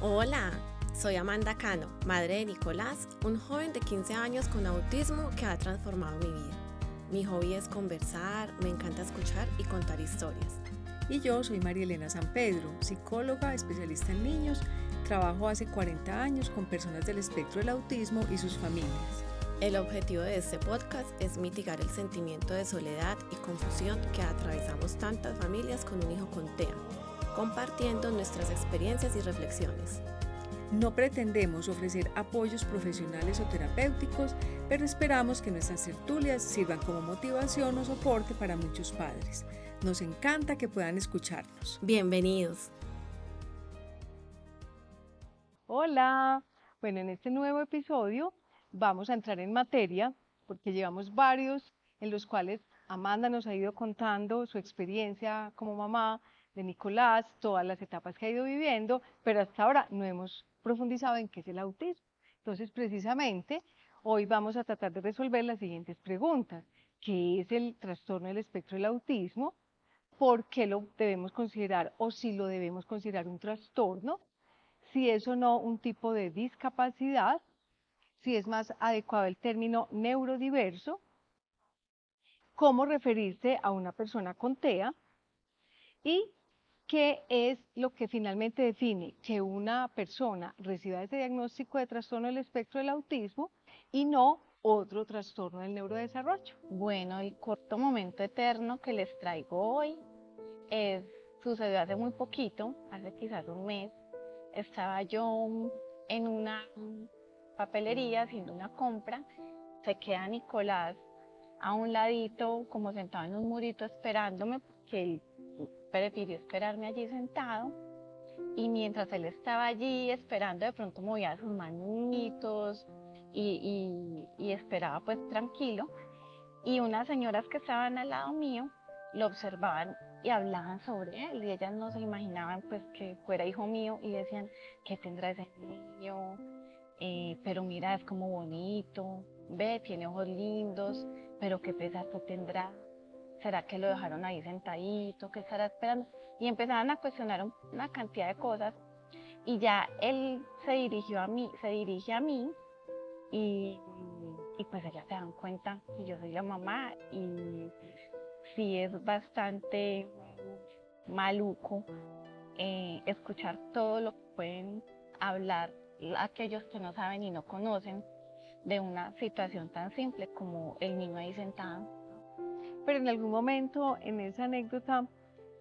Hola, soy Amanda Cano, madre de Nicolás, un joven de 15 años con autismo que ha transformado mi vida. Mi hobby es conversar, me encanta escuchar y contar historias. Y yo soy María Elena San Pedro, psicóloga, especialista en niños. Trabajo hace 40 años con personas del espectro del autismo y sus familias. El objetivo de este podcast es mitigar el sentimiento de soledad y confusión que atravesamos tantas familias con un hijo con TEA, compartiendo nuestras experiencias y reflexiones. No pretendemos ofrecer apoyos profesionales o terapéuticos, pero esperamos que nuestras tertulias sirvan como motivación o soporte para muchos padres. Nos encanta que puedan escucharnos. Bienvenidos. Hola, bueno, en este nuevo episodio vamos a entrar en materia porque llevamos varios en los cuales Amanda nos ha ido contando su experiencia como mamá de Nicolás, todas las etapas que ha ido viviendo, pero hasta ahora no hemos profundizado en qué es el autismo. Entonces, precisamente, hoy vamos a tratar de resolver las siguientes preguntas. ¿Qué es el trastorno del espectro del autismo? ¿Por qué lo debemos considerar o si lo debemos considerar un trastorno? Si es o no un tipo de discapacidad, si es más adecuado el término neurodiverso, cómo referirse a una persona con TEA y qué es lo que finalmente define que una persona reciba ese diagnóstico de trastorno del espectro del autismo y no otro trastorno del neurodesarrollo. Bueno, el corto momento eterno que les traigo hoy es, sucedió hace muy poquito, hace quizás un mes. Estaba yo en una papelería haciendo una compra, se queda Nicolás a un ladito, como sentado en un murito esperándome, porque él prefirió esperarme allí sentado. Y mientras él estaba allí esperando, de pronto movía sus manitos y esperaba pues tranquilo. Y unas señoras que estaban al lado mío lo observaban y hablaban sobre él y ellas no se imaginaban pues que fuera hijo mío y decían, ¿qué tendrá ese niño? Pero mira, es como bonito, ve, tiene ojos lindos, pero qué pesazo tendrá. ¿Será que lo dejaron ahí sentadito? ¿Qué estará esperando? Y empezaban a cuestionar una cantidad de cosas y ya él se dirige a mí y, y pues ellas se dan cuenta que yo soy la mamá y sí es bastante maluco escuchar todo lo que pueden hablar aquellos que no saben y no conocen de una situación tan simple como el niño ahí sentado. Pero en algún momento en esa anécdota,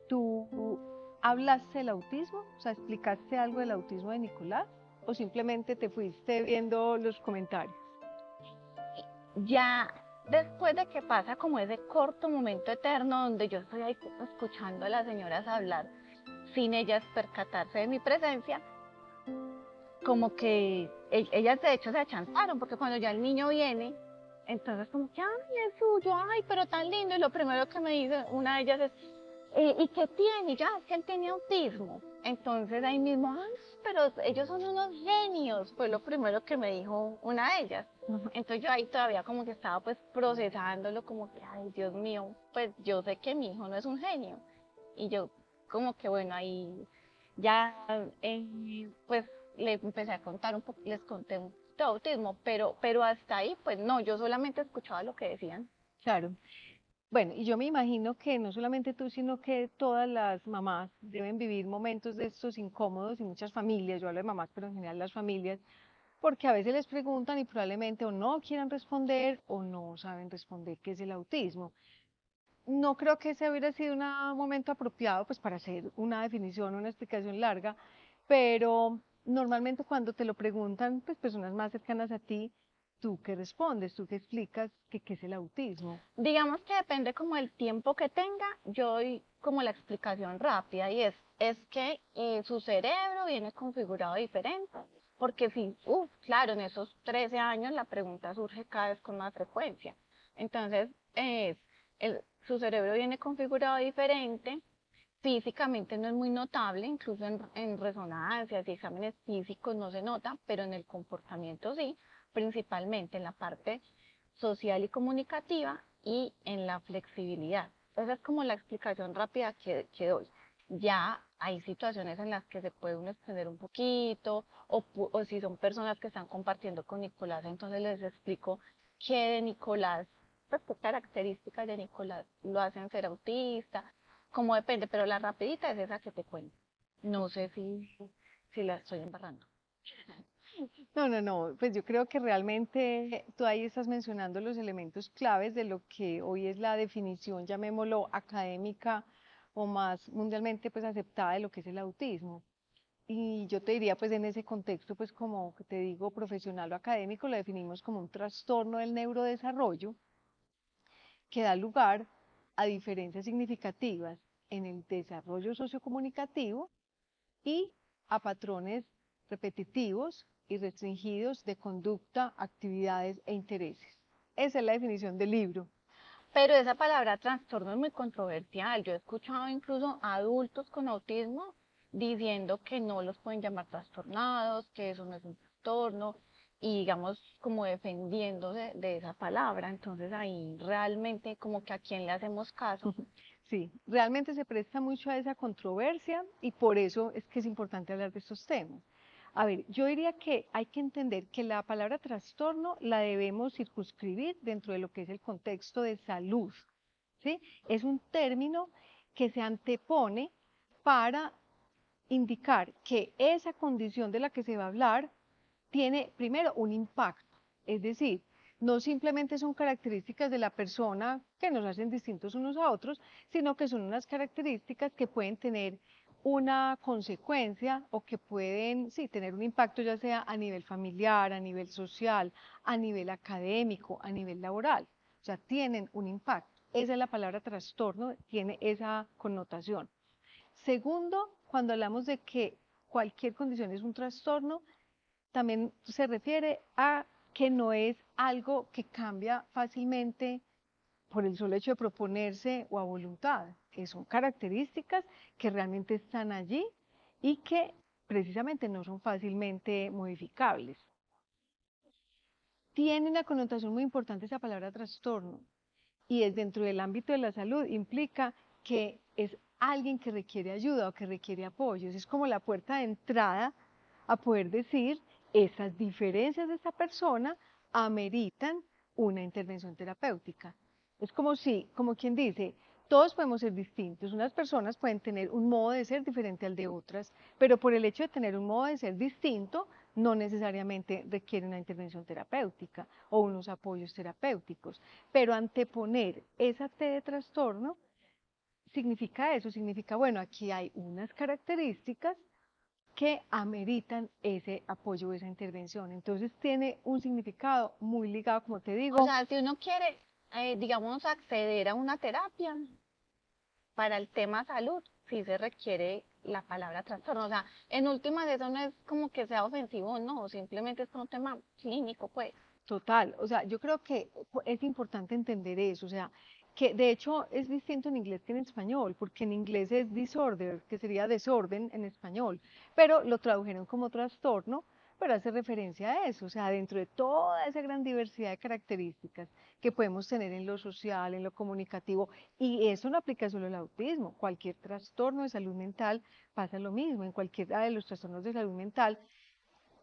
¿tú hablaste del autismo? O sea, ¿explicaste algo del autismo de Nicolás? ¿O simplemente te fuiste viendo los comentarios? Ya después de que pasa como ese corto momento eterno donde yo estoy ahí escuchando a las señoras hablar sin ellas percatarse de mi presencia, como que ellas de hecho se achantaron, porque cuando ya el niño viene, entonces como que, ay, es suyo, ay, pero tan lindo, y lo primero que me dice una de ellas es, ¿y qué tiene? Y ya, es que él tiene autismo. Entonces ahí mismo, ay, pero ellos son unos genios, fue lo primero que me dijo una de ellas. Entonces yo ahí todavía como que estaba pues procesándolo, como que, ay, Dios mío, pues yo sé que mi hijo no es un genio. Y yo como que bueno, ahí ya pues le empecé a contar un poco, les conté un poquito de autismo, pero hasta ahí pues no, yo solamente escuchaba lo que decían. Claro. Bueno, y yo me imagino que no solamente tú, sino que todas las mamás deben vivir momentos de estos incómodos y muchas familias, yo hablo de mamás, pero en general las familias, porque a veces les preguntan y probablemente o no quieran responder o no saben responder qué es el autismo. No creo que ese hubiera sido un momento apropiado pues para hacer una definición, una explicación larga, pero normalmente cuando te lo preguntan pues personas más cercanas a ti, ¿tú qué respondes? ¿Tú qué explicas que qué es el autismo? Digamos que depende como el tiempo que tenga, yo doy como la explicación rápida y es que su cerebro viene configurado diferente, porque sí, claro, en esos 13 años la pregunta surge cada vez con más frecuencia. Entonces, su cerebro viene configurado diferente, físicamente no es muy notable, incluso en resonancias y exámenes físicos no se nota, pero en el comportamiento sí, principalmente en la parte social y comunicativa y en la flexibilidad. Esa es como la explicación rápida que doy. Ya hay situaciones en las que se puede uno extender un poquito, o si son personas que están compartiendo con Nicolás, entonces les explico qué de Nicolás, pues qué características de Nicolás lo hacen ser autista, como depende, pero la rapidita es esa que te cuento. No sé si la estoy embarrando. No, no, no, pues yo creo que realmente tú ahí estás mencionando los elementos claves de lo que hoy es la definición, llamémoslo académica o más mundialmente pues aceptada de lo que es el autismo. Y yo te diría pues en ese contexto pues como que te digo profesional o académico lo definimos como un trastorno del neurodesarrollo que da lugar a diferencias significativas en el desarrollo sociocomunicativo y a patrones repetitivos y restringidos de conducta, actividades e intereses. Esa es la definición del libro. Pero esa palabra trastorno es muy controversial. Yo he escuchado incluso a adultos con autismo diciendo que no los pueden llamar trastornados, que eso no es un trastorno, y digamos como defendiéndose de esa palabra. Entonces ahí realmente como que a quién le hacemos caso. Sí, realmente se presta mucho a esa controversia y por eso es que es importante hablar de estos temas. A ver, yo diría que hay que entender que la palabra trastorno la debemos circunscribir dentro de lo que es el contexto de salud, ¿sí? Es un término que se antepone para indicar que esa condición de la que se va a hablar tiene primero un impacto, es decir, no simplemente son características de la persona que nos hacen distintos unos a otros, sino que son unas características que pueden tener una consecuencia o que pueden, sí, tener un impacto ya sea a nivel familiar, a nivel social, a nivel académico, a nivel laboral. O sea, tienen un impacto. Esa es la palabra trastorno, tiene esa connotación. Segundo, cuando hablamos de que cualquier condición es un trastorno, también se refiere a que no es algo que cambia fácilmente por el solo hecho de proponerse o a voluntad, que son características que realmente están allí y que precisamente no son fácilmente modificables. Tiene una connotación muy importante esa palabra trastorno y es dentro del ámbito de la salud, implica que es alguien que requiere ayuda o que requiere apoyo. Es como la puerta de entrada a poder decir, esas diferencias de esta persona ameritan una intervención terapéutica. Es como si, como quien dice, todos podemos ser distintos, unas personas pueden tener un modo de ser diferente al de otras, pero por el hecho de tener un modo de ser distinto, no necesariamente requiere una intervención terapéutica o unos apoyos terapéuticos. Pero anteponer esa T de trastorno significa eso, significa, bueno, aquí hay unas características que ameritan ese apoyo o esa intervención. Entonces tiene un significado muy ligado, como te O digo. sea, si uno quiere, digamos, acceder a una terapia para el tema salud, sí se requiere la palabra trastorno. O sea, en últimas eso no es como que sea ofensivo, no, simplemente es un tema clínico, pues. Total, o sea, yo creo que es importante entender eso, o sea, que de hecho es distinto en inglés que en español, porque en inglés es disorder, que sería desorden en español, pero lo tradujeron como trastorno, pero hace referencia a eso, o sea, dentro de toda esa gran diversidad de características que podemos tener en lo social, en lo comunicativo, y eso no aplica solo al autismo, cualquier trastorno de salud mental pasa lo mismo, en cualquiera de los trastornos de salud mental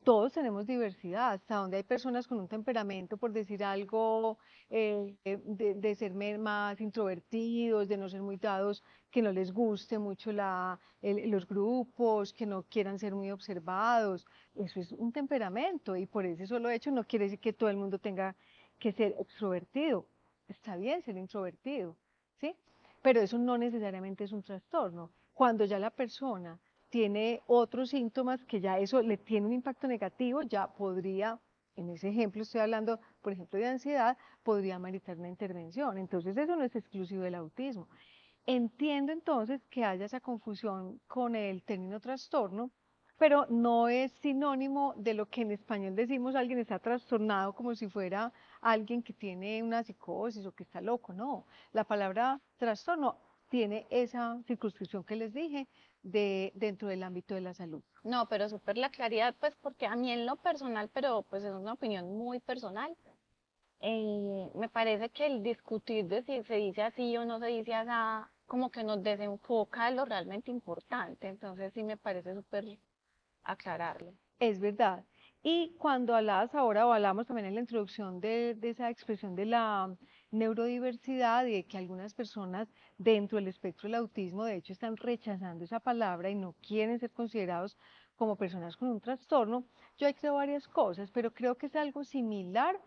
todos tenemos diversidad, hasta donde hay personas con un temperamento, por decir algo, de ser más introvertidos, de no ser muy dados, que no les guste mucho los grupos, que no quieran ser muy observados. Eso es un temperamento y por ese solo hecho no quiere decir que todo el mundo tenga que ser extrovertido. Está bien ser introvertido, ¿sí? Pero eso no necesariamente es un trastorno. Cuando ya la persona tiene otros síntomas que ya eso le tiene un impacto negativo, ya podría, en ese ejemplo estoy hablando, por ejemplo, de ansiedad, podría meritar una intervención. Entonces eso no es exclusivo del autismo. Entiendo entonces que haya esa confusión con el término trastorno, pero no es sinónimo de lo que en español decimos alguien está trastornado como si fuera alguien que tiene una psicosis o que está loco, no. La palabra trastorno tiene esa circunscripción que les dije dentro del ámbito de la salud. No, pero súper la claridad, pues porque a mí en lo personal, pero pues es una opinión muy personal, me parece que el discutir de si se dice así o no se dice así como que nos desenfoca de lo realmente importante. Entonces sí me parece súper aclararlo. Es verdad. Y cuando hablabas ahora, o hablamos también en la introducción de esa expresión de la neurodiversidad y de que algunas personas dentro del espectro del autismo, de hecho, están rechazando esa palabra y no quieren ser considerados como personas con un trastorno, yo ahí creo varias cosas, pero creo que es algo similar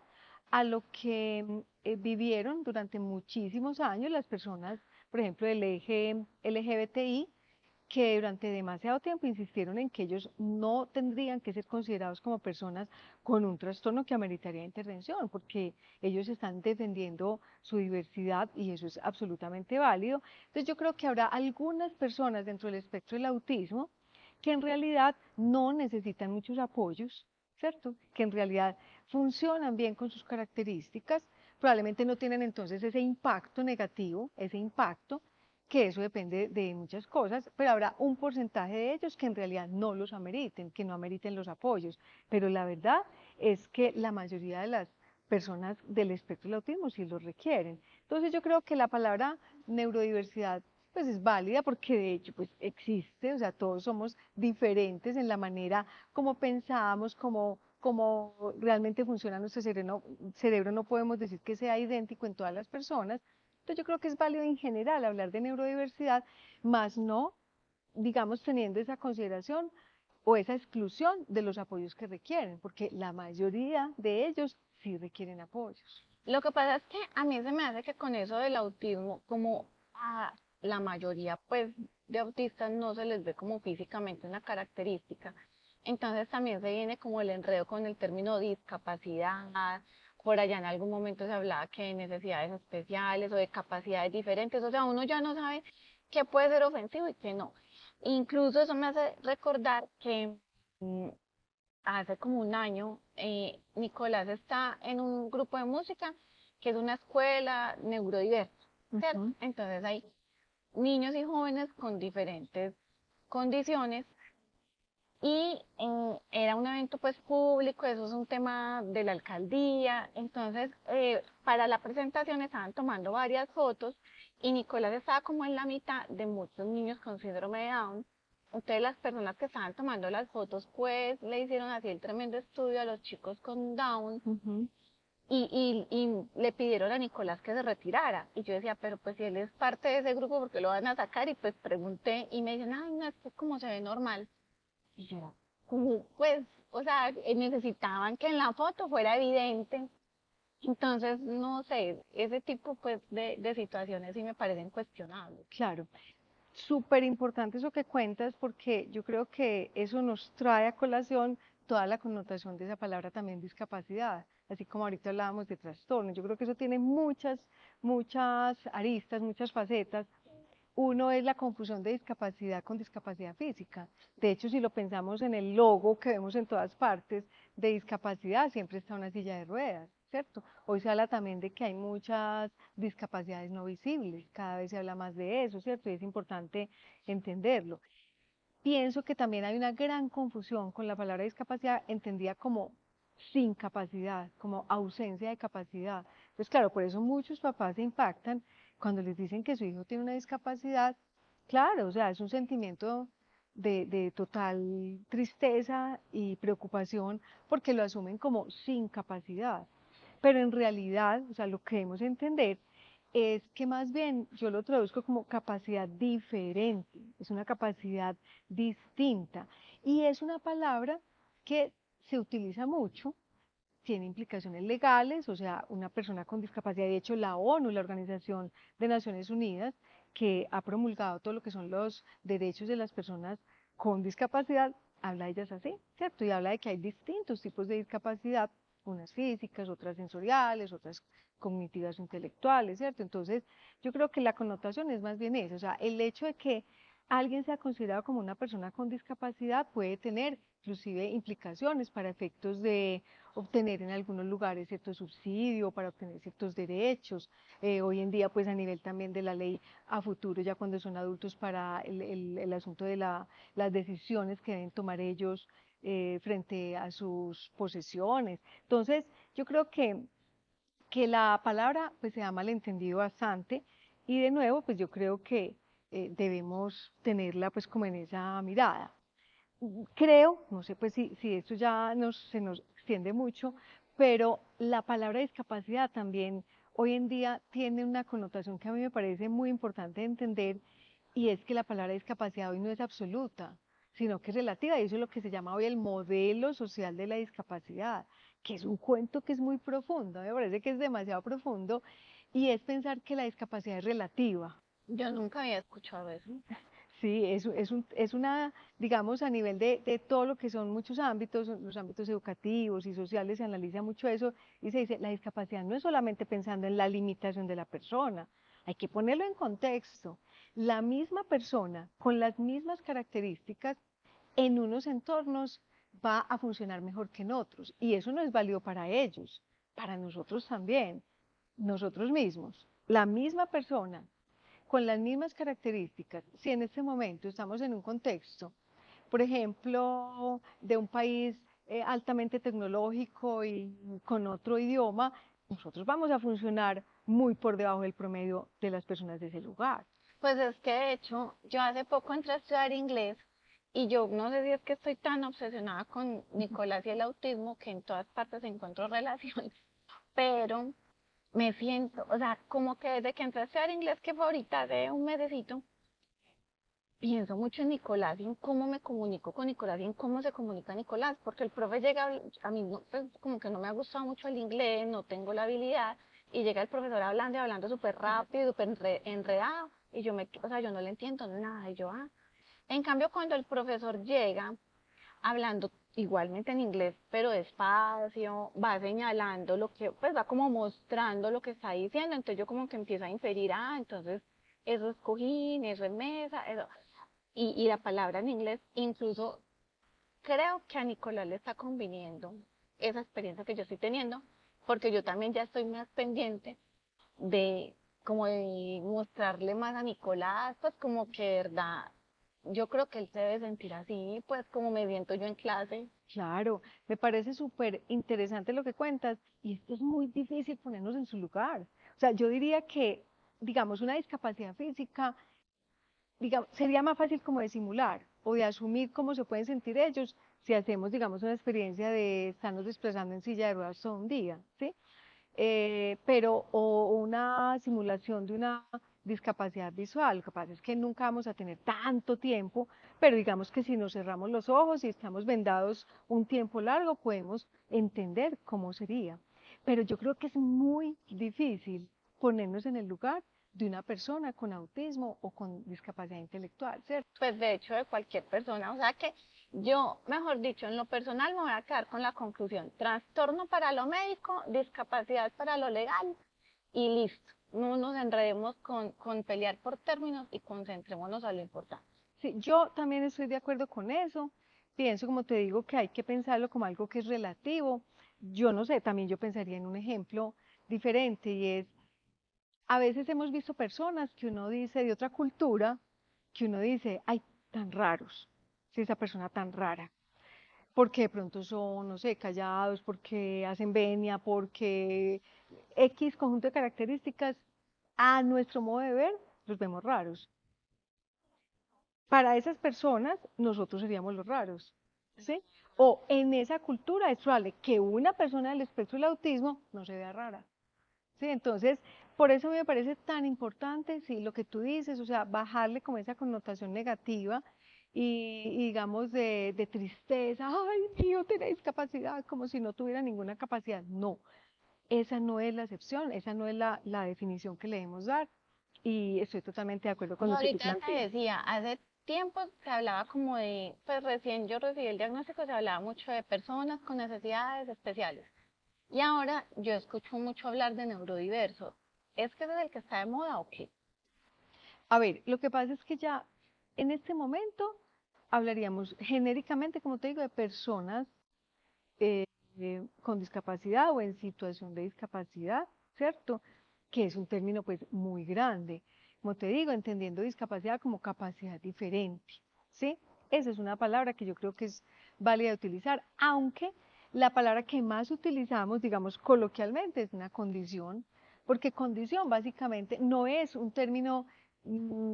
a lo que vivieron durante muchísimos años las personas, por ejemplo, del eje LGBTI, que durante demasiado tiempo insistieron en que ellos no tendrían que ser considerados como personas con un trastorno que ameritaría intervención, porque ellos están defendiendo su diversidad y eso es absolutamente válido. Entonces yo creo que habrá algunas personas dentro del espectro del autismo que en realidad no necesitan muchos apoyos, ¿cierto? Que en realidad funcionan bien con sus características, probablemente no tienen entonces ese impacto negativo, ese impacto, que eso depende de muchas cosas, pero habrá un porcentaje de ellos que en realidad no los ameriten, que no ameriten los apoyos. Pero la verdad es que la mayoría de las personas del espectro del autismo sí los requieren. Entonces yo creo que la palabra neurodiversidad pues es válida porque de hecho pues existe, o sea, todos somos diferentes en la manera como pensamos, como realmente funciona nuestro cerebro, no podemos decir que sea idéntico en todas las personas. Entonces yo creo que es válido en general hablar de neurodiversidad, más no, digamos, teniendo esa consideración o esa exclusión de los apoyos que requieren, porque la mayoría de ellos sí requieren apoyos. Lo que pasa es que a mí se me hace que con eso del autismo, como a la mayoría pues de autistas no se les ve como físicamente una característica, entonces también se viene como el enredo con el término discapacidad, por allá en algún momento se hablaba que de necesidades especiales o de capacidades diferentes, o sea, uno ya no sabe qué puede ser ofensivo y qué no. Incluso eso me hace recordar que mm, hace como un año, Nicolás está en un grupo de música que es una escuela neurodiversa, ¿cierto? Ujú. Entonces hay niños y jóvenes con diferentes condiciones y era un evento pues público, eso es un tema de la alcaldía, entonces para la presentación estaban tomando varias fotos y Nicolás estaba como en la mitad de muchos niños con síndrome de Down. Entonces las personas que estaban tomando las fotos pues le hicieron así el tremendo estudio a los chicos con Down Ujú. y le pidieron a Nicolás que se retirara. Y yo decía, pero pues si él es parte de ese grupo, ¿por qué lo van a sacar? Y pues pregunté y me dicen, ay, no, es que como se ve normal. Y yo era como, pues, o sea, necesitaban que en la foto fuera evidente. Entonces, no sé, ese tipo pues de situaciones sí me parecen cuestionables. Claro, súper importante eso que cuentas porque yo creo que eso nos trae a colación toda la connotación de esa palabra también discapacidad, así como ahorita hablábamos de trastorno. Yo creo que eso tiene muchas aristas, muchas facetas. Uno es la confusión de discapacidad con discapacidad física. De hecho, si lo pensamos en el logo que vemos en todas partes de discapacidad, siempre está una silla de ruedas, ¿cierto? Hoy se habla también de que hay muchas discapacidades no visibles, cada vez se habla más de eso, ¿cierto? Y es importante entenderlo. Pienso que también hay una gran confusión con la palabra discapacidad entendida como sin capacidad, como ausencia de capacidad. Pues claro, por eso muchos papás se impactan cuando les dicen que su hijo tiene una discapacidad. Claro, o sea, es un sentimiento de total tristeza y preocupación porque lo asumen como sin capacidad. Pero en realidad, o sea, lo que debemos entender es que más bien yo lo traduzco como capacidad diferente, es una capacidad distinta y es una palabra que se utiliza mucho, tiene implicaciones legales, o sea, una persona con discapacidad, de hecho la ONU, la Organización de Naciones Unidas, que ha promulgado todo lo que son los derechos de las personas con discapacidad, habla de ellas así, ¿cierto? Y habla de que hay distintos tipos de discapacidad, unas físicas, otras sensoriales, otras cognitivas o intelectuales, ¿cierto? Entonces, yo creo que la connotación es más bien eso, o sea, el hecho de que alguien sea considerado como una persona con discapacidad puede tener inclusive implicaciones para efectos de obtener en algunos lugares cierto subsidio, para obtener ciertos derechos. Hoy en día, pues a nivel también de la ley a futuro, ya cuando son adultos, para el asunto de las decisiones que deben tomar ellos frente a sus posesiones. Entonces, yo creo que la palabra pues se ha malentendido bastante Y de nuevo, pues yo creo que debemos tenerla pues como en esa mirada. Creo, no sé pues si esto ya se nos extiende mucho, pero la palabra discapacidad también hoy en día tiene una connotación que a mí me parece muy importante entender, y es que la palabra discapacidad hoy no es absoluta, sino que es relativa, y eso es lo que se llama hoy el modelo social de la discapacidad, que es un cuento que es muy profundo, me parece que es demasiado profundo, y es pensar que la discapacidad es relativa. Yo nunca había escuchado eso. Sí, es una, digamos, a nivel de todo lo que son muchos ámbitos, los ámbitos educativos y sociales, se analiza mucho eso y se dice, la discapacidad no es solamente pensando en la limitación de la persona, hay que ponerlo en contexto. La misma persona, con las mismas características, en unos entornos va a funcionar mejor que en otros, y eso no es válido para ellos, para nosotros también, nosotros mismos. La misma persona con las mismas características, si en este momento estamos en un contexto, por ejemplo, de un país altamente tecnológico y con otro idioma, nosotros vamos a funcionar muy por debajo del promedio de las personas de ese lugar. Pues es que de hecho, yo hace poco entré a estudiar inglés y yo no sé si es que estoy tan obsesionada con Nicolás y el autismo que en todas partes encuentro relaciones, pero me siento, o sea, como que desde que entré a estudiar inglés, que fue ahorita de un mesecito, pienso mucho en Nicolás y en cómo me comunico con Nicolás y en cómo se comunica Nicolás, porque el profe llega, a mí no, pues, como que no me ha gustado mucho el inglés, no tengo la habilidad, y llega el profesor hablando y hablando súper rápido, súper enredado, y o sea, yo no le entiendo nada, y yo, ah. En cambio, cuando el profesor llega hablando igualmente en inglés, pero despacio, va señalando lo que, pues va como mostrando lo que está diciendo, entonces yo como que empiezo a inferir, ah, entonces eso es cojín, eso es mesa, eso, y la palabra en inglés, incluso creo que a Nicolás le está conviniendo esa experiencia que yo estoy teniendo, porque yo también ya estoy más pendiente de como de mostrarle más a Nicolás, pues como que de verdad, yo creo que él se debe sentir así, pues como me siento yo en clase. Claro, me parece súper interesante lo que cuentas, y esto es muy difícil ponernos en su lugar. O sea, yo diría que, digamos, una discapacidad física, digamos, sería más fácil como de simular o de asumir cómo se pueden sentir ellos si hacemos, digamos, una experiencia de estarnos desplazando en silla de ruedas todo un día, ¿sí? Pero o una simulación de una discapacidad visual. Lo que pasa es que nunca vamos a tener tanto tiempo, pero digamos que si nos cerramos los ojos y estamos vendados un tiempo largo, podemos entender cómo sería. Pero yo creo que es muy difícil ponernos en el lugar de una persona con autismo o con discapacidad intelectual, ¿cierto? Pues de hecho de cualquier persona, o sea que yo, mejor dicho, en lo personal me voy a quedar con la conclusión, trastorno para lo médico, discapacidad para lo legal y listo. No nos enredemos con pelear por términos y concentrémonos a lo importante. Sí, yo también estoy de acuerdo con eso. Pienso, como te digo, que hay que pensarlo como algo que es relativo. Yo no sé, también yo pensaría en un ejemplo diferente, y es, a veces hemos visto personas que uno dice de otra cultura, que uno dice, ay, tan raros, si esa persona tan rara, porque de pronto son, no sé, callados, porque hacen venia, porque X conjunto de características, a nuestro modo de ver, los vemos raros. Para esas personas, nosotros seríamos los raros, ¿sí? O en esa cultura es probable que una persona del espectro del autismo no se vea rara, ¿sí? Entonces, por eso me parece tan importante, sí, lo que tú dices, o sea, bajarle como esa connotación negativa y digamos de tristeza, ay, tío, tiene discapacidad, como si no tuviera ninguna capacidad. No, esa no es la excepción, esa no es la definición que le debemos dar, y estoy totalmente de acuerdo con No, lo que tú ahorita te planteas. decía, hace tiempo se hablaba como de, pues recién yo recibí el diagnóstico, se hablaba mucho de personas con necesidades especiales. Y ahora yo escucho mucho hablar de neurodiversos. ¿Es que ese es el que está de moda o qué? A ver, lo que pasa es que ya en este momento hablaríamos genéricamente, como te digo, de personas eh, con discapacidad o en situación de discapacidad, ¿cierto? Que es un término pues muy grande. Como te digo, entendiendo discapacidad como capacidad diferente, ¿sí? Esa es una palabra que yo creo que es válida de utilizar, aunque la palabra que más utilizamos, digamos coloquialmente, es una condición, porque condición básicamente no es un término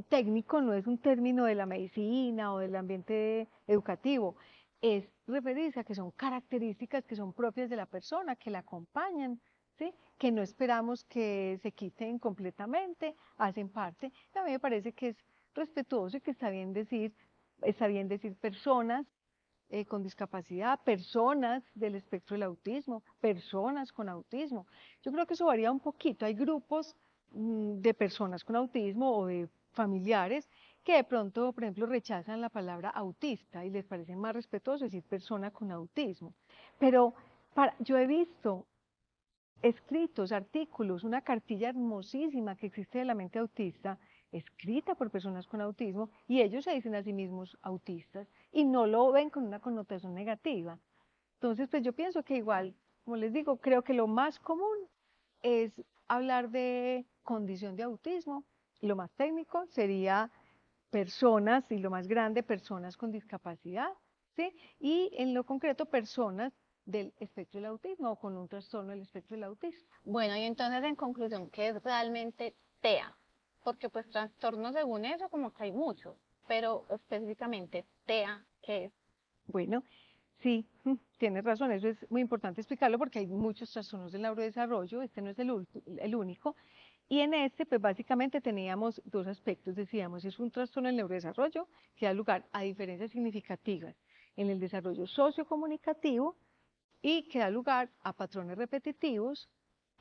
técnico, no es un término de la medicina o del ambiente educativo, es referirse a que son características que son propias de la persona, que la acompañan, ¿sí? Que no esperamos que se quiten completamente, hacen parte. A mí me parece que es respetuoso y que está bien decir personas con discapacidad, personas del espectro del autismo, personas con autismo. Yo creo que eso varía un poquito. Hay grupos de personas con autismo o de familiares que de pronto, por ejemplo, rechazan la palabra autista y les parece más respetuoso decir persona con autismo. Pero yo he visto escritos, artículos, una cartilla hermosísima que existe de la mente autista, escrita por personas con autismo, y ellos se dicen a sí mismos autistas y no lo ven con una connotación negativa. Entonces, pues yo pienso que igual, como les digo, creo que lo más común es hablar de condición de autismo, y lo más técnico sería personas, y lo más grande, personas con discapacidad, ¿sí? Y en lo concreto, personas del espectro del autismo o con un trastorno del espectro del autismo. Bueno, y entonces en conclusión, ¿qué es realmente TEA? Porque pues trastornos según eso como que hay muchos, pero específicamente TEA, ¿qué es? Bueno, sí, tienes razón, eso es muy importante explicarlo porque hay muchos trastornos del neurodesarrollo, este no es el único, y en este pues básicamente teníamos dos aspectos, decíamos, es un trastorno del neurodesarrollo que da lugar a diferencias significativas en el desarrollo sociocomunicativo y que da lugar a patrones repetitivos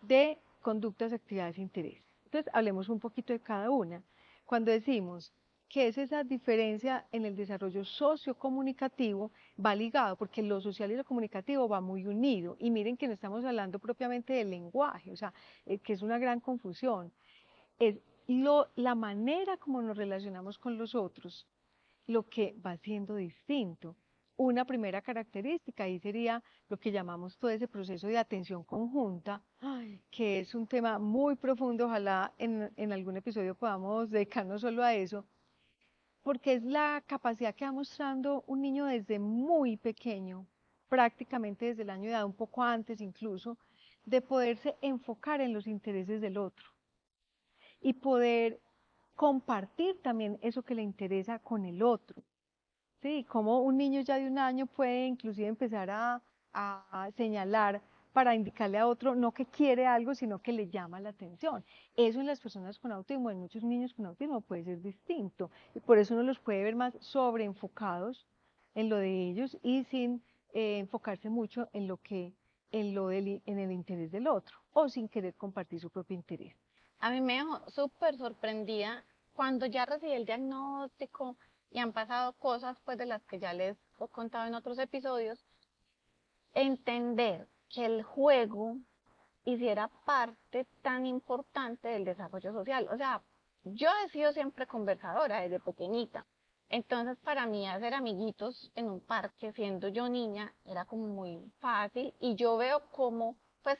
de conductas, actividades e intereses. Entonces, hablemos un poquito de cada una. Cuando decimos que es esa diferencia en el desarrollo sociocomunicativo, va ligado, porque lo social y lo comunicativo va muy unido. Y miren que no estamos hablando propiamente del lenguaje, o sea, que es una gran confusión. Es la manera como nos relacionamos con los otros, lo que va siendo distinto. Una primera característica ahí sería lo que llamamos todo ese proceso de atención conjunta, que es un tema muy profundo, ojalá en algún episodio podamos dedicarnos solo a eso, porque es la capacidad que va mostrando un niño desde muy pequeño, prácticamente desde el año de edad, un poco antes incluso, de poderse enfocar en los intereses del otro y poder compartir también eso que le interesa con el otro. Sí, como un niño ya de 1 año puede inclusive empezar a señalar para indicarle a otro no que quiere algo, sino que le llama la atención. Eso en las personas con autismo, en muchos niños con autismo puede ser distinto. Y por eso uno los puede ver más sobreenfocados en lo de ellos y sin enfocarse mucho en en el interés del otro o sin querer compartir su propio interés. A mí me dejó súper sorprendida cuando ya recibí el diagnóstico y han pasado cosas pues de las que ya les he contado en otros episodios, entender que el juego hiciera parte tan importante del desarrollo social. O sea, yo he sido siempre conversadora desde pequeñita. Entonces, para mí hacer amiguitos en un parque, siendo yo niña, era como muy fácil. Y yo veo cómo, pues,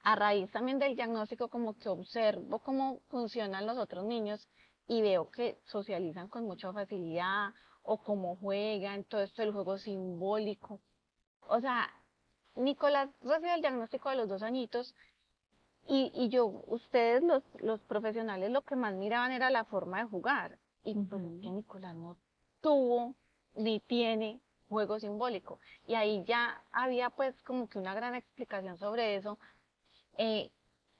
a raíz también del diagnóstico, como que observo cómo funcionan los otros niños y veo que socializan con mucha facilidad o cómo juegan, todo esto del juego simbólico. O sea, Nicolás recibe el diagnóstico de los 2 añitos y yo, ustedes los profesionales lo que más miraban era la forma de jugar. Y pues es que Nicolás no tuvo ni tiene juego simbólico. Y ahí ya había pues como que una gran explicación sobre eso. Eh,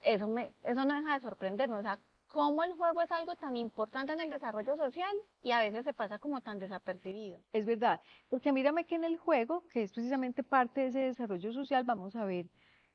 eso no deja de sorprendernos. O sea, cómo el juego es algo tan importante en el desarrollo social y a veces se pasa como tan desapercibido. Es verdad, porque mírame que en el juego, que es precisamente parte de ese desarrollo social, vamos a ver,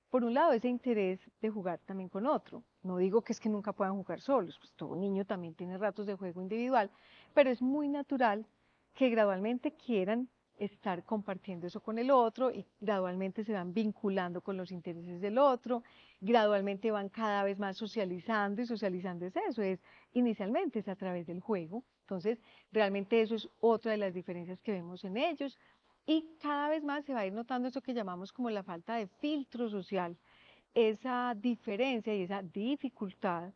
por un lado, ese interés de jugar también con otro. No digo que es que nunca puedan jugar solos, pues todo niño también tiene ratos de juego individual, pero es muy natural que gradualmente quieran estar compartiendo eso con el otro y gradualmente se van vinculando con los intereses del otro, gradualmente van cada vez más socializando y socializando es eso, es inicialmente es a través del juego. Entonces, realmente eso es otra de las diferencias que vemos en ellos. Y cada vez más se va a ir notando eso que llamamos como la falta de filtro social, esa diferencia y esa dificultad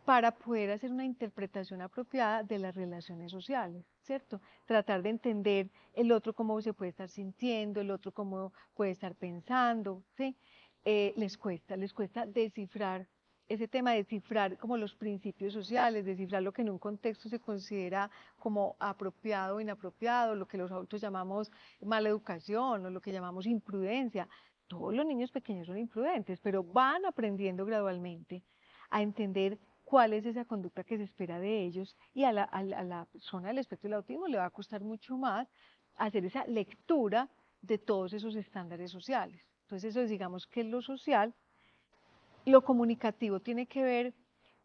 para poder hacer una interpretación apropiada de las relaciones sociales, ¿cierto? Tratar de entender el otro cómo se puede estar sintiendo, el otro cómo puede estar pensando, ¿sí? Les cuesta descifrar ese tema de descifrar como los principios sociales, descifrar lo que en un contexto se considera como apropiado o inapropiado, lo que los adultos llamamos mala educación o lo que llamamos imprudencia. Todos los niños pequeños son imprudentes, pero van aprendiendo gradualmente a entender cuál es esa conducta que se espera de ellos, y a la persona del espectro del autismo le va a costar mucho más hacer esa lectura de todos esos estándares sociales. Entonces eso es, digamos, que lo social. Lo comunicativo tiene que ver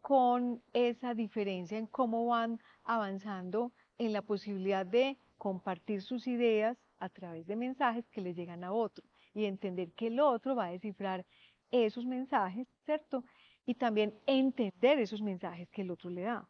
con esa diferencia en cómo van avanzando en la posibilidad de compartir sus ideas a través de mensajes que le llegan a otro, y entender que el otro va a descifrar esos mensajes, ¿cierto? Y también entender esos mensajes que el otro le da,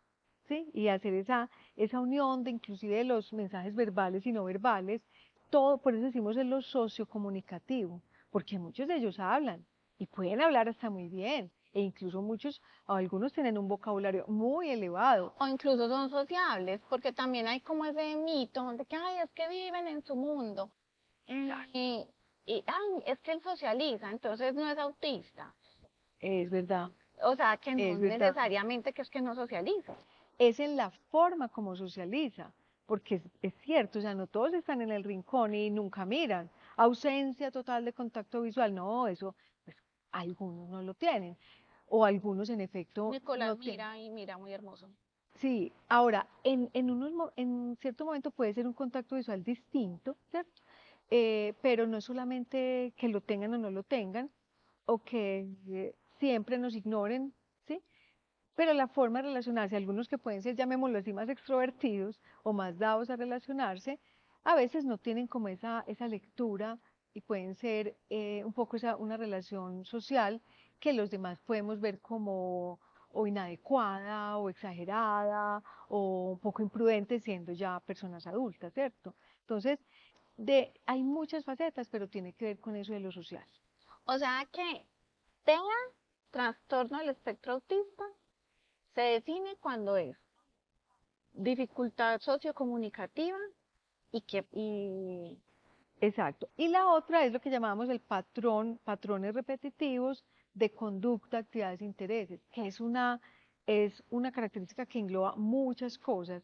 ¿sí? Y hacer esa unión de inclusive los mensajes verbales y no verbales, todo, por eso decimos en lo sociocomunicativo, porque muchos de ellos hablan y pueden hablar hasta muy bien, e incluso muchos, o algunos tienen un vocabulario muy elevado. O incluso son sociables, porque también hay como ese mito de que, ay, es que viven en su mundo. Y, ay, es que él socializa, entonces no es autista. Es verdad, O sea, que no es verdad. necesariamente que es que no socializa. Es en la forma como socializa, porque es cierto, o sea, no todos están en el rincón y nunca miran. Ausencia total de contacto visual, no, eso, pues algunos no lo tienen, o algunos en efecto Nicolás no tienen. mira y mira muy hermoso. Sí, ahora, en cierto momento puede ser un contacto visual distinto, ¿cierto? Pero no es solamente que lo tengan o no lo tengan, o que siempre nos ignoren, ¿sí? Pero la forma de relacionarse, algunos que pueden ser, llamémoslo así, más extrovertidos o más dados a relacionarse, a veces no tienen como esa lectura, y pueden ser un poco una relación social que los demás podemos ver como o inadecuada o exagerada o un poco imprudente, siendo ya personas adultas, ¿cierto? Entonces, hay muchas facetas, pero tiene que ver con eso de lo social. O sea que tenga trastorno del espectro autista se define cuando es dificultad sociocomunicativa y Exacto. Y la otra es lo que llamamos el patrones repetitivos de conducta, actividades e intereses, que es una característica que engloba muchas cosas.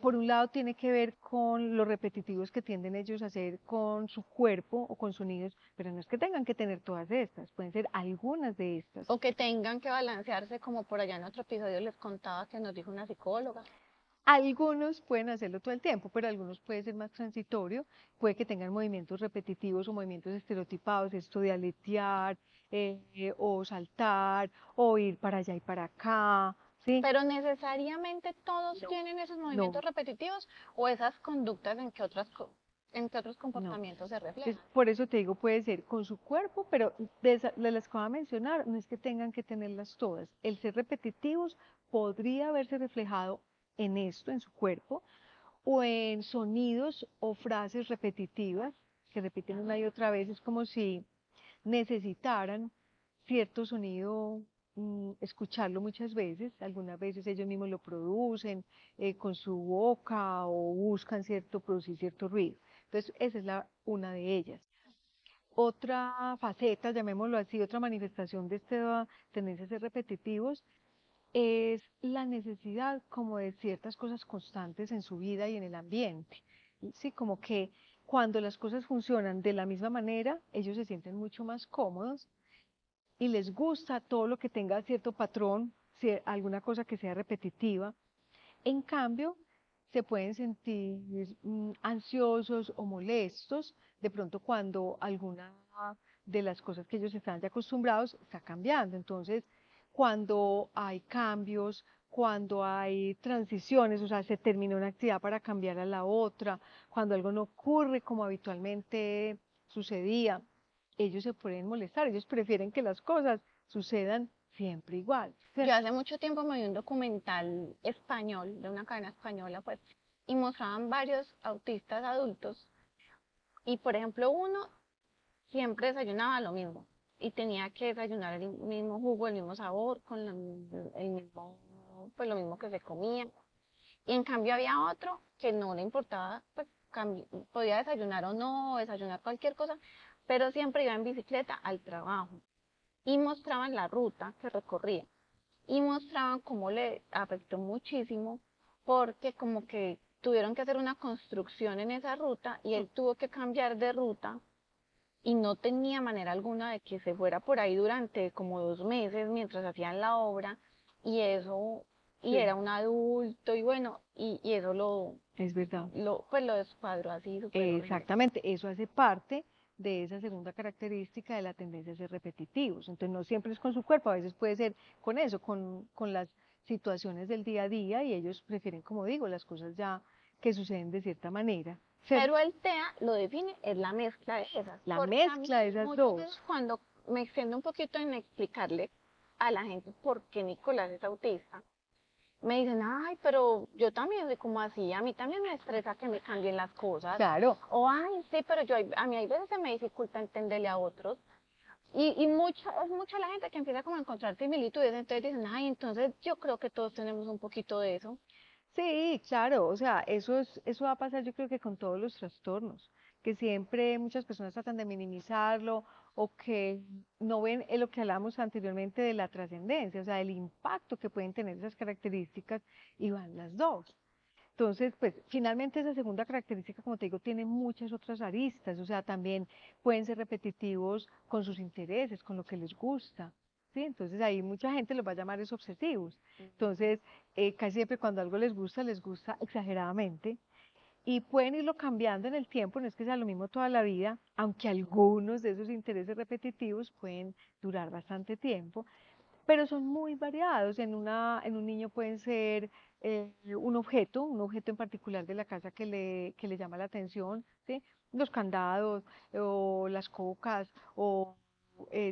Por un lado tiene que ver con los repetitivos que tienden ellos a hacer con su cuerpo o con sonidos, pero no es que tengan que tener todas estas, pueden ser algunas de estas. o que tengan que balancearse, como por allá en otro episodio les contaba que nos dijo una psicóloga. Algunos pueden hacerlo todo el tiempo, pero algunos puede ser más transitorio, puede que tengan movimientos repetitivos o movimientos estereotipados, esto de aletear, o saltar, o ir para allá y para acá, ¿sí? Pero necesariamente todos No, tienen esos no, movimientos repetitivos o esas conductas en que otros no. comportamientos se reflejan. Por eso te digo, puede ser con su cuerpo, pero de las que voy a mencionar, no es que tengan que tenerlas todas. El ser repetitivos podría verse reflejado en esto, en su cuerpo, o en sonidos o frases repetitivas que repiten una y otra vez. Es como si necesitaran cierto sonido, escucharlo muchas veces. Algunas veces ellos mismos lo producen con su boca, o buscan producir cierto ruido. Entonces, esa es una de ellas. Otra faceta, llamémoslo así, otra manifestación de esta tendencia a ser repetitivos, es la necesidad como de ciertas cosas constantes en su vida y en el ambiente. Sí, como que cuando las cosas funcionan de la misma manera, ellos se sienten mucho más cómodos y les gusta todo lo que tenga cierto patrón, alguna cosa que sea repetitiva. En cambio, se pueden sentir ansiosos o molestos de pronto cuando alguna de las cosas que ellos están ya acostumbrados está cambiando. Entonces, cuando hay cambios, cuando hay transiciones, o sea, se termina una actividad para cambiar a la otra, cuando algo no ocurre como habitualmente sucedía, ellos se pueden molestar, ellos prefieren que las cosas sucedan siempre igual. Yo hace mucho tiempo me vi un documental español, de una cadena española, pues, y mostraban varios autistas adultos. Y por ejemplo, uno siempre desayunaba lo mismo y tenía que desayunar el mismo jugo, el mismo sabor, con el mismo, pues lo mismo que se comía. Y en cambio había otro que no le importaba, pues podía desayunar o no, desayunar cualquier cosa, pero siempre iba en bicicleta al trabajo. y mostraban la ruta que recorría y mostraban cómo le afectó muchísimo porque como que tuvieron que hacer una construcción en esa ruta y él tuvo que cambiar de ruta y no tenía manera alguna de que se fuera por ahí durante como 2 meses mientras hacían la obra y eso, y Sí. era un adulto y bueno, y eso Es verdad. pues lo descuadró así súper horrible. Exactamente, eso hace parte de esa segunda característica de la tendencia a ser repetitivos. Entonces, no siempre es con su cuerpo, a veces puede ser con eso, con las situaciones del día a día y ellos prefieren, como digo, las cosas ya que suceden de cierta manera. Pero el TEA lo define, es la mezcla de esas. La porque a mí mezcla de esas muchas veces dos. cuando me extiendo un poquito en explicarle a la gente por qué Nicolás es autista, me dicen, ay, pero yo también soy como así, a mí también me estresa que me cambien las cosas. Claro, O, ay, sí, pero a mí hay veces se me dificulta entenderle a otros. Y es mucha la gente que empieza como a encontrar similitudes, entonces dicen, ay, entonces yo creo que todos tenemos un poquito de eso. sí, claro, o sea, eso va a pasar yo creo que con todos los trastornos, que siempre muchas personas tratan de minimizarlo o que no ven lo que hablábamos anteriormente de la trascendencia, o sea, el impacto que pueden tener esas características y van las dos. Entonces, pues finalmente esa segunda característica, como te digo, tiene muchas otras aristas, o sea, también pueden ser repetitivos con sus intereses, con lo que les gusta, ¿sí? Entonces ahí mucha gente los va a llamar es obsesivos. Entonces, casi siempre cuando algo les gusta exageradamente y pueden irlo cambiando en el tiempo, no es que sea lo mismo toda la vida, aunque algunos de esos intereses repetitivos pueden durar bastante tiempo, pero son muy variados. En un niño pueden ser un objeto en particular de la casa que le llama la atención, ¿sí? Los candados, o las cocas, o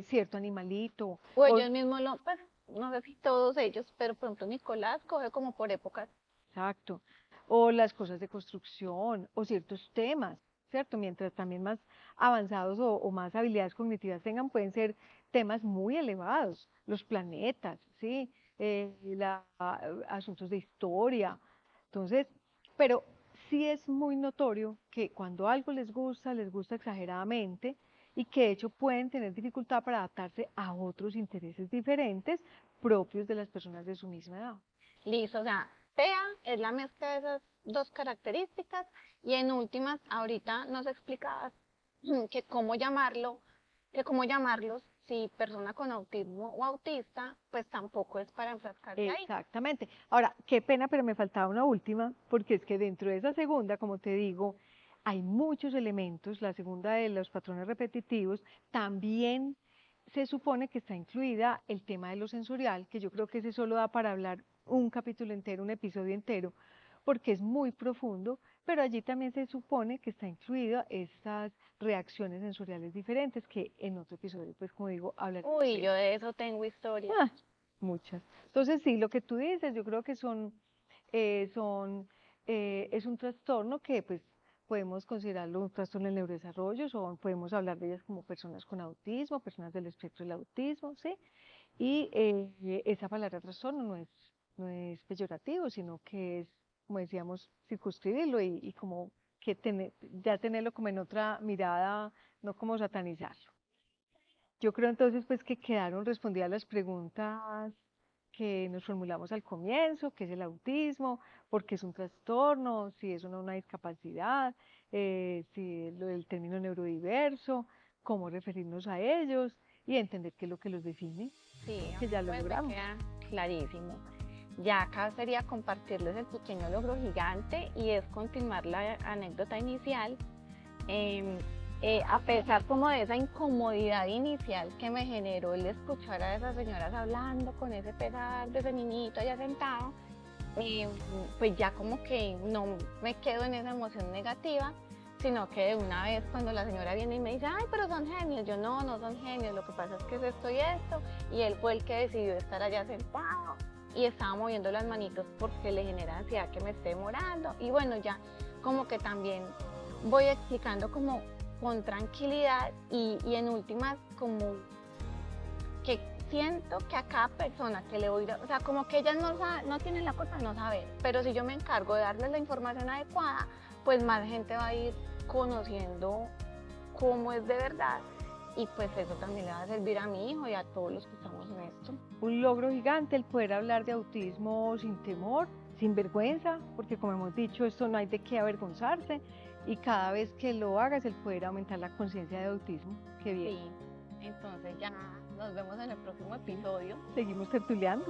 cierto animalito, O o, ellos mismos pues, no sé si todos ellos, pero por ejemplo Nicolás coge como por épocas. exacto, o las cosas de construcción, o ciertos temas, ¿cierto? Mientras también más avanzados o más habilidades cognitivas tengan, pueden ser temas muy elevados, los planetas, ¿sí? Asuntos de historia. Entonces, pero sí es muy notorio que cuando algo les gusta exageradamente y que de hecho pueden tener dificultad para adaptarse a otros intereses diferentes propios de las personas de su misma edad. Listo, o sea, TEA es la mezcla de esas dos características y en últimas, ahorita nos explicabas que cómo llamarlos, si persona con autismo o autista, pues tampoco es para enfrascarse ahí. Exactamente. Ahora, qué pena, pero me faltaba una última, porque es que dentro de esa segunda, como te digo, hay muchos elementos. La segunda de los patrones repetitivos también se supone que está incluida el tema de lo sensorial, que yo creo que ese solo da para hablar un capítulo entero, un episodio entero, porque es muy profundo, pero allí también se supone que está incluido estas reacciones sensoriales diferentes, que en otro episodio, pues como digo, hablaremos Uy, de yo de eso tengo historia. Ah, muchas. Entonces, sí, lo que tú dices, yo creo que es un trastorno que pues podemos considerarlo un trastorno del neurodesarrollo, o podemos hablar de ellas como personas con autismo, personas del espectro del autismo, ¿sí? Y esa palabra trastorno no es peyorativo, sino que es, como decíamos, circunscribirlo y como que ya tenerlo como en otra mirada, no como satanizarlo. Yo creo entonces pues que quedaron respondidas las preguntas que nos formulamos al comienzo, qué es el autismo, por qué es un trastorno, si es una discapacidad, si lo del término neurodiverso, cómo referirnos a ellos y entender qué es lo que los define, Sí, que ya lo pues me logramos. queda clarísimo. Ya acá sería compartirles el pequeño logro gigante y es continuar la anécdota inicial. Em, a pesar como de esa incomodidad inicial que me generó el escuchar a esas señoras hablando con ese pesar de ese niñito allá sentado, pues ya como que no me quedo en esa emoción negativa, sino que de una vez cuando la señora viene y me dice, ay, pero son genios, yo no son genios, lo que pasa es que es esto y esto, y él fue el que decidió estar allá sentado y estaba moviendo las manitos porque le genera ansiedad que me esté demorando, y bueno, ya como que también voy explicando como con tranquilidad y en últimas como que siento que a cada persona que le voy a, o sea, como que ellas no tienen la culpa de no saber, pero si yo me encargo de darles la información adecuada, pues más gente va a ir conociendo cómo es de verdad y pues eso también le va a servir a mi hijo y a todos los que estamos en esto. Un logro gigante el poder hablar de autismo sin temor, sin vergüenza, porque como hemos dicho, esto no hay de qué avergonzarse, y cada vez que lo hagas, el poder aumentar la conciencia de autismo. Qué bien. Sí, entonces ya nos vemos en el próximo episodio. Seguimos tertuleando.